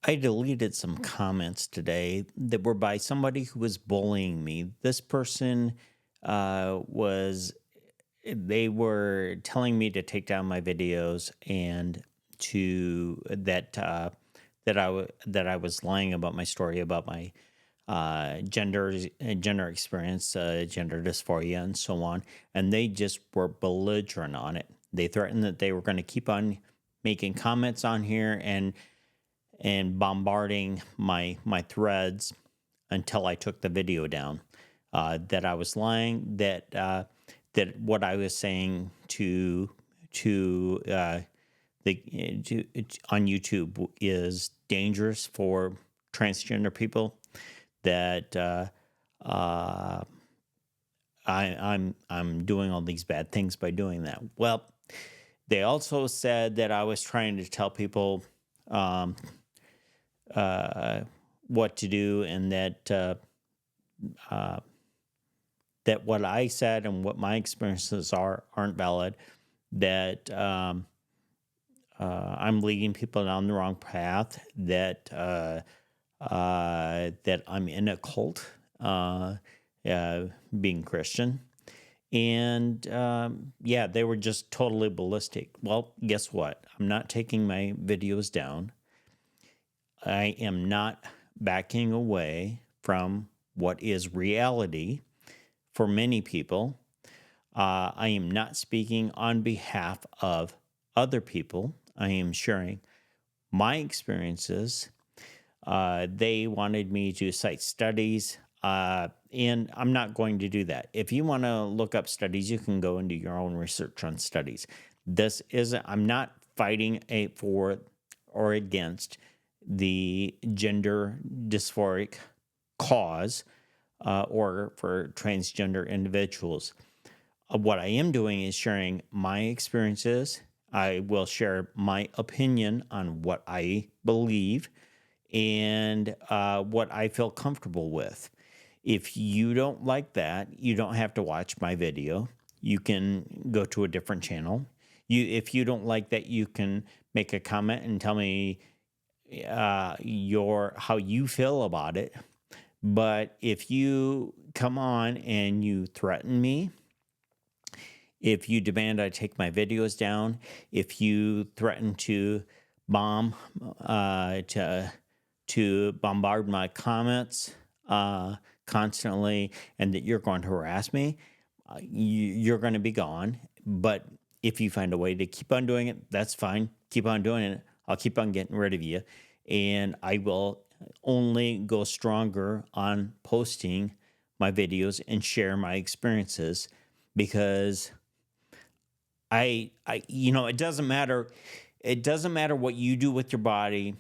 I deleted some comments today that were by somebody who was bullying me. This person was, they were telling me to take down my videos and to that I was lying about my story about my gender experience, gender dysphoria, and so on. And they just were belligerent on it. They threatened that they were going to keep on making comments on here and bombarding my threads until I took the video down. That I was lying. That what I was saying to on YouTube is dangerous for transgender people. That uh, I'm doing all these bad things by doing that. Well, they also said that I was trying to tell people um, uh, what to do, and uh, that what I said and what my experiences aren't valid. That I'm leading people down the wrong path. That I'm in a cult, being Christian. And yeah, they were just totally ballistic. Well, guess what? I'm not taking my videos down. I am not backing away from what is reality for many people. I am not speaking on behalf of other people. I am sharing my experiences. They wanted me to cite studies, and I'm not going to do that. If you want to look up studies, you can go and do your own research on studies. I'm not fighting for or against the gender dysphoric cause or for transgender individuals. What I am doing is sharing my experiences. I will share my opinion on what I believe and what I feel comfortable with. If you don't like that, you don't have to watch my video. You can go to a different channel. If you don't like that, you can make a comment and tell me your how you feel about it. But if you come on and you threaten me, if you demand I take my videos down, if you threaten to bomb, to bombard my comments constantly, and that you're going to harass me, you're going to be gone. But if you find a way to keep on doing it, that's fine. Keep on doing it. I'll keep on getting rid of you, and I will only go stronger on posting my videos and share my experiences because it doesn't matter. It doesn't matter what you do with your body.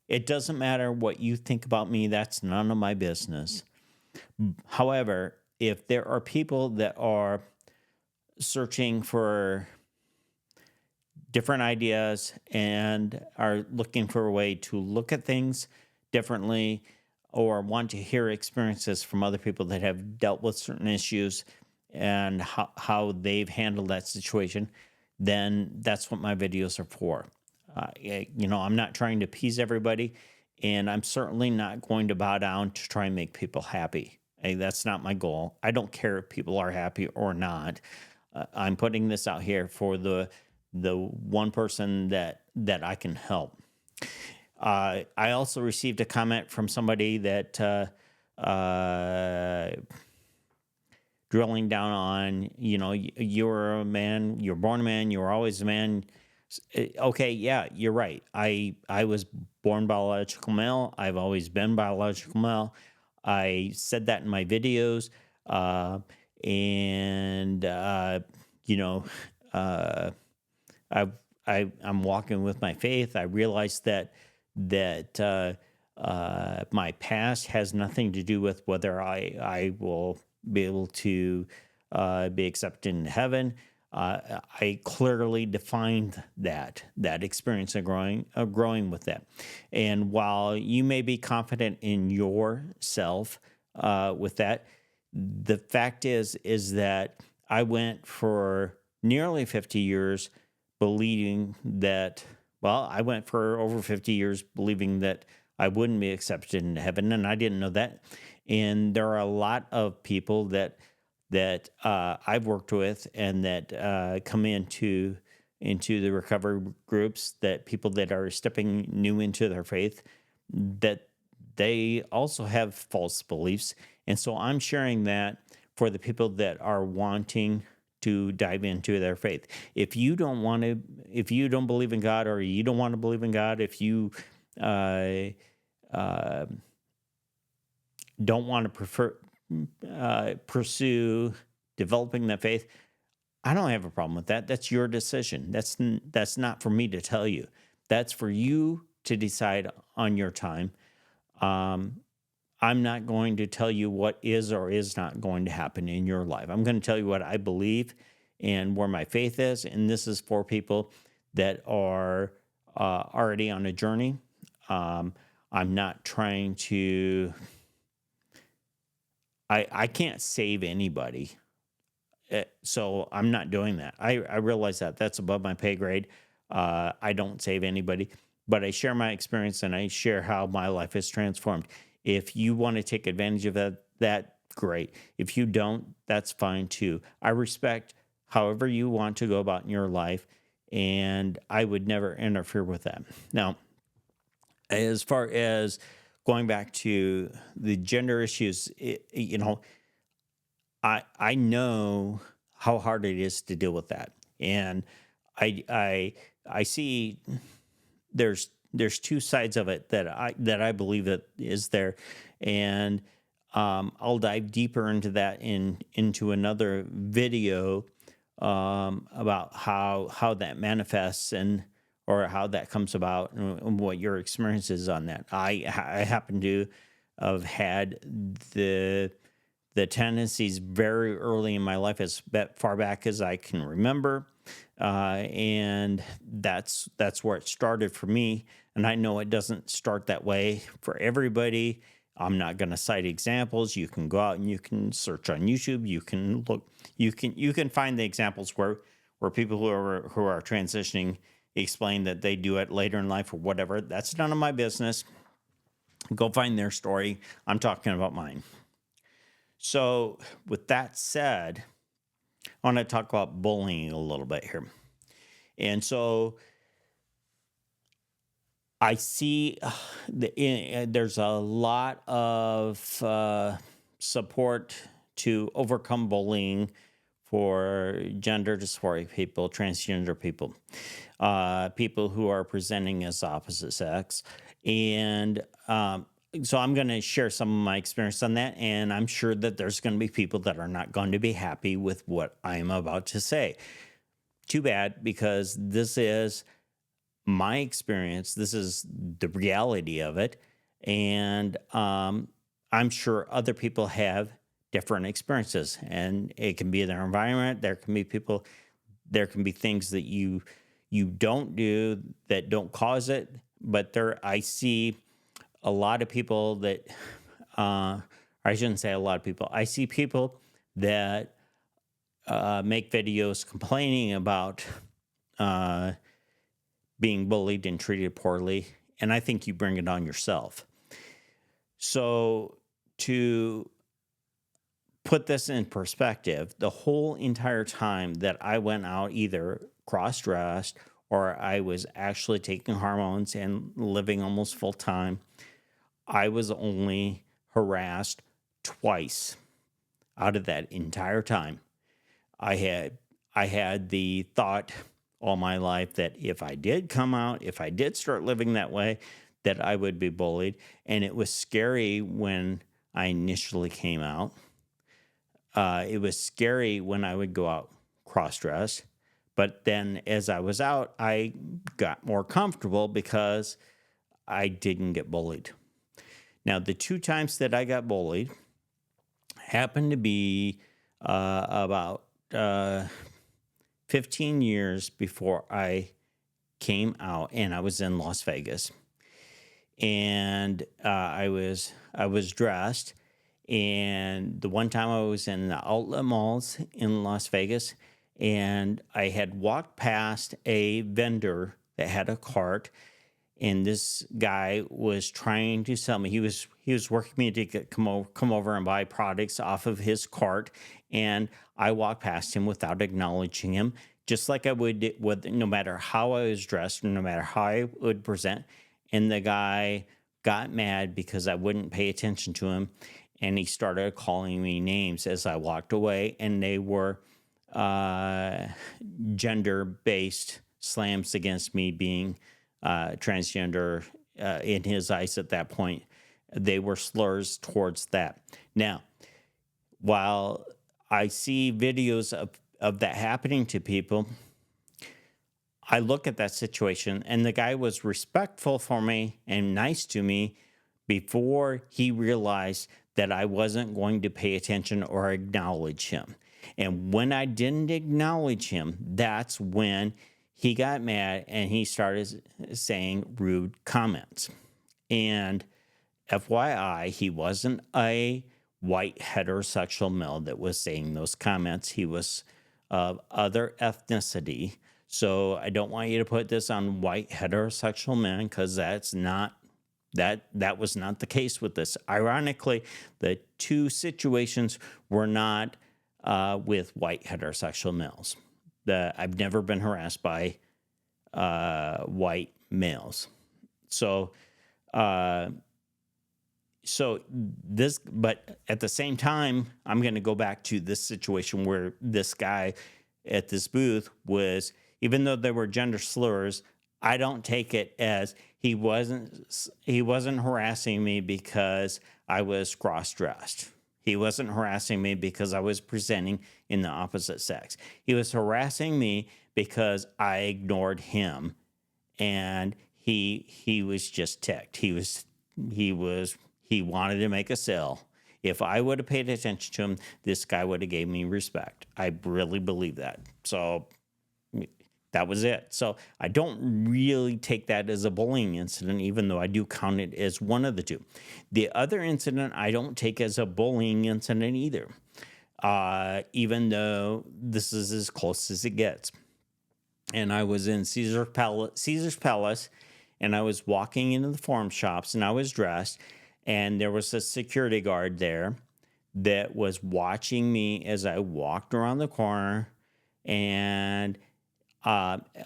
It doesn't matter what you think about me. That's none of my business. However, if there are people that are searching for different ideas and are looking for a way to look at things differently or want to hear experiences from other people that have dealt with certain issues and how they've handled that situation, then that's what my videos are for. I'm not trying to appease everybody, and I'm certainly not going to bow down to try and make people happy. Hey, that's not my goal. I don't care if people are happy or not. I'm putting this out here for the one person that I can help. I also received a comment from somebody that drilling down on, you're a man, you're born a man, you were always a man. Okay, yeah, you're right. I was born biological male. I've always been biological male. I said that in my videos, and you know, uh, I I'm walking with my faith. I realize that my past has nothing to do with whether I will be able to be accepted in heaven. I clearly defined that experience of growing with that. And while you may be confident in yourself with that, the fact is that I went for nearly 50 years believing that Well, I went for over 50 years believing that I wouldn't be accepted into heaven, and I didn't know that. And there are a lot of people that I've worked with and that come into the recovery groups, that people that are stepping new into their faith, that they also have false beliefs. And so I'm sharing that for the people that are wanting to dive into their faith. If you don't want to, if you don't believe in God, or you don't want to believe in God, if you uh, uh, don't want to pursue developing that faith, I don't have a problem with that. That's your decision. That's not for me to tell you. That's for you to decide on your time. Um, I'm not going to tell you what is or is not going to happen in your life. I'm going to tell you what I believe and where my faith is. And this is for people that are already on a journey. Um, I'm not trying to, I can't save anybody. So I'm not doing that. I realize that that's above my pay grade. I don't save anybody, but I share my experience and I share how my life is transformed. If you want to take advantage of that great. If you don't, that's fine too. I respect however you want to go about in your life, and I would never interfere with that. Now, as far as going back to the gender issues, I know how hard it is to deal with that, and I see there's two sides of it that I believe that is there, and I'll dive deeper into that into another video, about how that manifests and or how that comes about, and what your experience is on that. I happen to have had the the tendencies very early in my life, as far back as I can remember, and that's where it started for me. And I know it doesn't start that way for everybody. I'm not going to cite examples. You can go out and you can search on YouTube. You can look. You can find the examples where people who are transitioning explain that they do it later in life or whatever. That's none of my business. Go find their story. I'm talking about mine. So, with that said, I want to talk about bullying a little bit here. And so, I see there's a lot of support to overcome bullying for gender dysphoria people, transgender people, people who are presenting as opposite sex. And so I'm going to share some of my experience on that. And I'm sure that there's going to be people that are not going to be happy with what I'm about to say. Too bad, because this is my experience. This is the reality of it. And I'm sure other people have different experiences, and it can be their environment. There can be things that you don't do that don't cause it. But I see a lot of people that, I shouldn't say a lot of people. I see people that make videos complaining about uh, being bullied and treated poorly, and I think you bring it on yourself. So, to put this in perspective, the whole entire time that I went out, either cross dressed or I was actually taking hormones and living almost full time, I was only harassed twice out of that entire time. I had I had the thought all my life that if I did come out, if I did start living that way, that I would be bullied. And it was scary when I initially came out. It was scary when I would go out cross dressed. But then as I was out, I got more comfortable because I didn't get bullied. Now, the two times that I got bullied happened to be about 15 years before I came out, and I was in Las Vegas. And I was dressed, and the one time I was in the outlet malls in Las Vegas, and I had walked past a vendor that had a cart, and this guy was trying to sell me. He was working me to come over and buy products off of his cart, and I walked past him without acknowledging him, just like I would with no matter how I was dressed, no matter how I would present. And the guy got mad because I wouldn't pay attention to him, and he started calling me names as I walked away, and they were uh, gender based slams against me being transgender in his eyes at that point. They were slurs towards that. Now, while I see videos of that happening to people, I look at that situation, and the guy was respectful for me and nice to me before he realized that I wasn't going to pay attention or acknowledge him. And when I didn't acknowledge him, that's when he got mad and he started saying rude comments. And FYI, he wasn't a white heterosexual male that was saying those comments. He was of other ethnicity. So I don't want you to put this on white heterosexual men, because that was not the case with this. Ironically, the two situations were not with white heterosexual males. I've never been harassed by white males. So, uh, but at the same time, I'm going to go back to this situation where this guy at this booth was, even though there were gender slurs, I don't take it as he wasn't harassing me because I was cross-dressed. He wasn't harassing me because I was presenting in the opposite sex. He was harassing me because I ignored him, and he was just ticked. He wanted to make a sale. If I would have paid attention to him, this guy would have gave me respect. I really believe that. So that was it. So I don't really take that as a bullying incident, even though I do count it as one of the two. The other incident I don't take as a bullying incident either, even though this is as close as it gets. And I was in Caesar's Palace, and I was walking into the forum shops, and I was dressed, and there was a security guard there that was watching me as I walked around the corner, and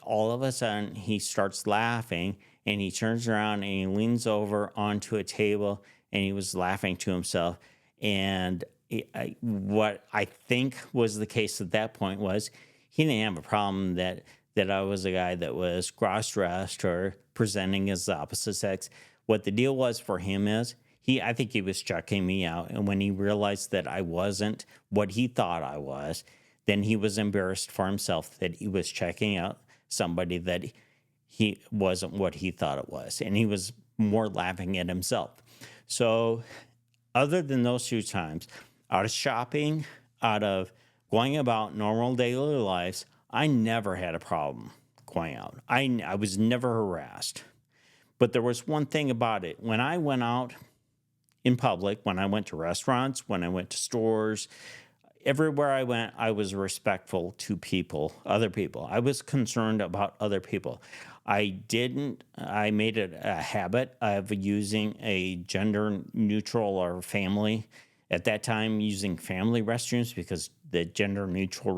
all of a sudden he starts laughing, and he turns around and he leans over onto a table, and he was laughing to himself. And what I think was the case at that point was he didn't have a problem that I was a guy that was cross-dressed or presenting as the opposite sex. What the deal was for him is I think he was checking me out. And when he realized that I wasn't what he thought I was, then he was embarrassed for himself that he was checking out somebody that he wasn't what he thought it was. And he was more laughing at himself. So other than those two times, out of shopping, out of going about normal daily lives, I never had a problem going out. I was never harassed. But there was one thing about it. When I went out in public, when I went to restaurants, when I went to stores, everywhere I went, I was respectful to people, other people. I was concerned about other people. I made it a habit of using a gender neutral or family, at that time using family restrooms, because the gender neutral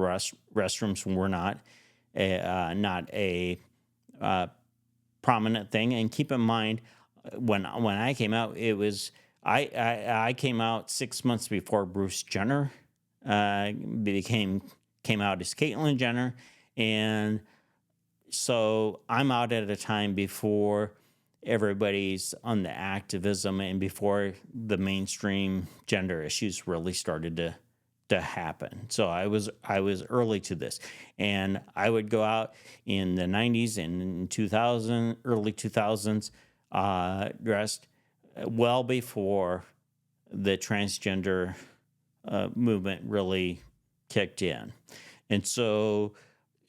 restrooms were not a prominent thing. And keep in mind, when I came out, it was I came out 6 months before Bruce Jenner came out as Caitlyn Jenner, and so I'm out at a time before everybody's on the activism and before the mainstream gender issues really started to happen. So I was early to this, and I would go out in the 90s and 2000, early 2000s, dressed well before the transgender movement really kicked in. And so,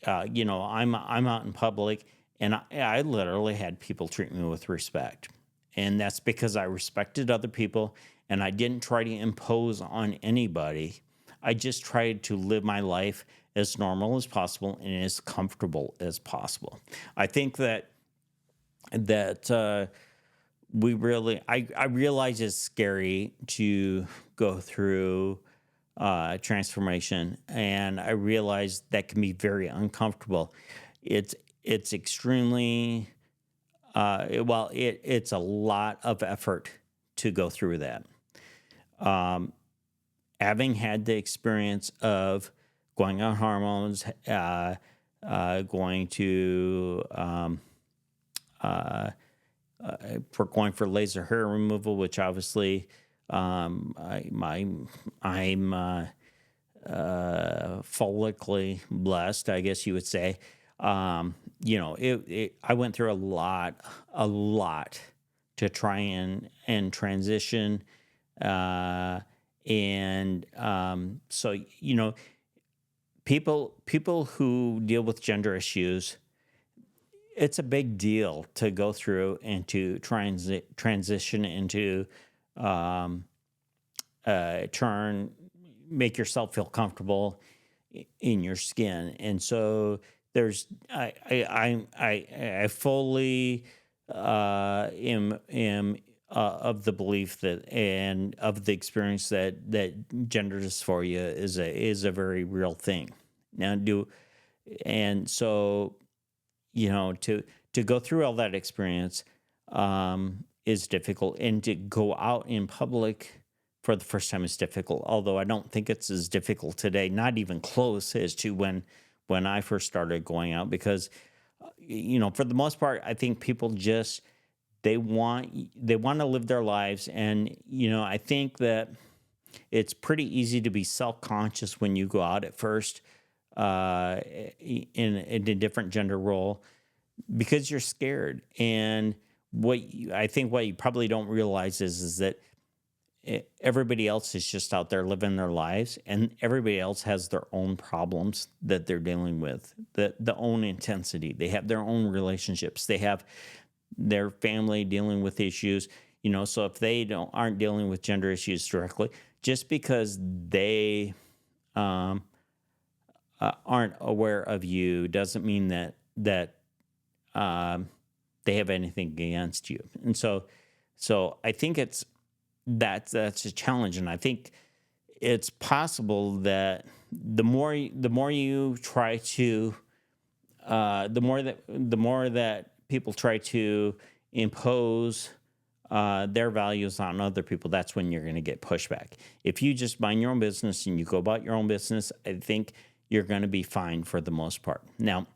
I'm out in public, and I literally had people treat me with respect. And that's because I respected other people, and I didn't try to impose on anybody. I just tried to live my life as normal as possible and as comfortable as possible. I think that that I realize it's scary to go through transformation, and I realize that can be very uncomfortable. It's extremely it's a lot of effort to go through that. Um, Having had the experience of going on hormones, going to uh, for going for laser hair removal, which obviously I'm follically blessed, I guess you would say. I went through a lot to try and transition, uh, and so people who deal with gender issues, it's a big deal to go through and to transition into um, turn make yourself feel comfortable in your skin. And so there's I fully am of the belief that and of the experience that gender dysphoria is a very real thing. Now do and so to go through all that experience is difficult, and to go out in public for the first time is difficult. Although I don't think it's as difficult today, not even close as to when I first started going out, because for the most part, I think people just they want to live their lives, and I think that it's pretty easy to be self conscious when you go out at first in a different gender role, because you're scared. And I think what you probably don't realize is that everybody else is just out there living their lives, and everybody else has their own problems that they're dealing with, the own intensity. They have their own relationships. They have their family dealing with issues. So if they aren't dealing with gender issues directly, just because they um, aren't aware of you doesn't mean that um, they have anything against you. And so I think that's a challenge, and I think it's possible that the more you try to the more that people try to impose their values on other people, that's when you're going to get pushback. If you just mind your own business and you go about your own business, I think you're going to be fine for the most part. Now,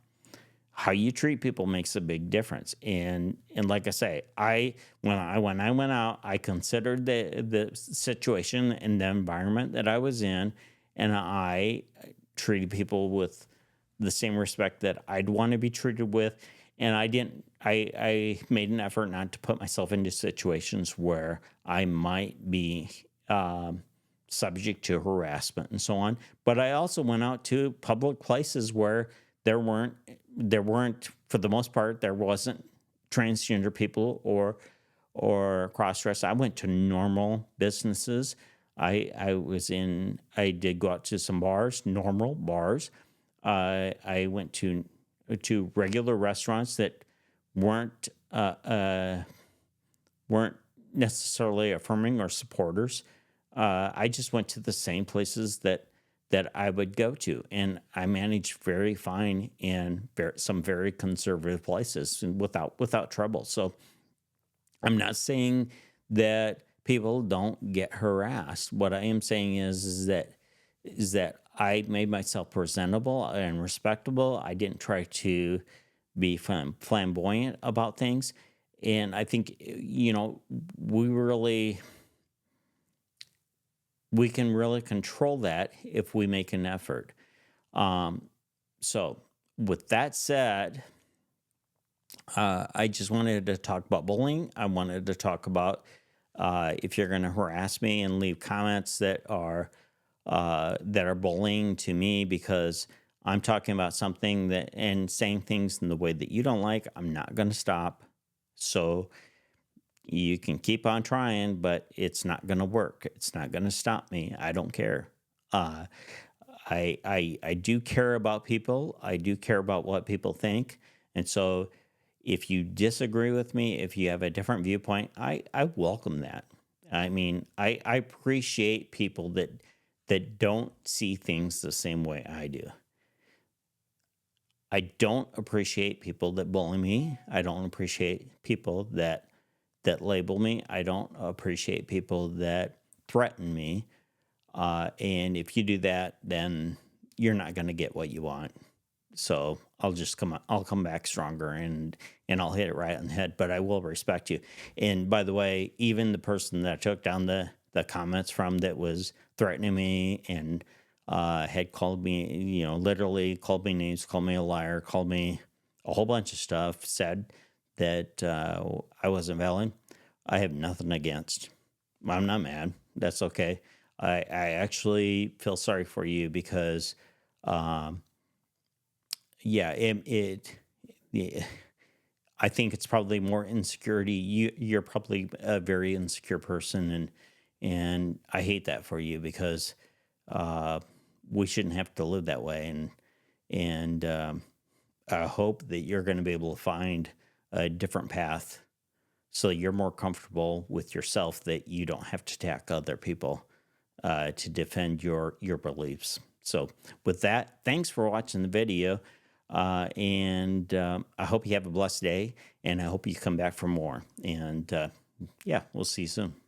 how you treat people makes a big difference. And like I say, when I went out, I considered the situation and the environment that I was in, and I treated people with the same respect that I'd want to be treated with. And I made an effort not to put myself into situations where I might be subject to harassment and so on. But I also went out to public places where there weren't, for the most part, there wasn't transgender people or cross dress. I went to normal businesses. I did go out to some bars, normal bars. I went to regular restaurants that weren't uh, uh, weren't necessarily affirming or supporters. I just went to the same places that I would go to, and I managed very fine in some very conservative places and without trouble. So I'm not saying that people don't get harassed. What I am saying is that I made myself presentable and respectable. I didn't try to be flamboyant about things. And I think, we really, we can really control that if we make an effort. Um, so, with that said, I just wanted to talk about bullying. I wanted to talk about if you're going to harass me and leave comments that are bullying to me because I'm talking about something that and saying things in the way that you don't like, I'm not going to stop. So you can keep on trying, but it's not going to work. It's not going to stop me. I don't care. Uh, I do care about people. I do care about what people think, and so If you disagree with me, if you have a different viewpoint, I welcome that. I mean, I appreciate people that don't see things the same way I do. I don't appreciate people that bully me. I don't appreciate people that label me. I don't appreciate people that threaten me. And if you do that, then you're not going to get what you want. So I'll come back stronger and I'll hit it right on the head, but I will respect you. And by the way, even the person that I took down the comments from that was threatening me and had called me, literally called me names, called me a liar, called me a whole bunch of stuff, said that I wasn't valid. I have nothing against. I'm not mad. That's okay. I actually feel sorry for you because um, yeah, yeah, I think it's probably more insecurity. You're probably a very insecure person, and I hate that for you because uh, we shouldn't have to live that way. And I hope that you're going to be able to find a different path so you're more comfortable with yourself, that you don't have to attack other people to defend your beliefs. So, with that, thanks for watching the video. And I hope you have a blessed day, and I hope you come back for more. And yeah, we'll see you soon.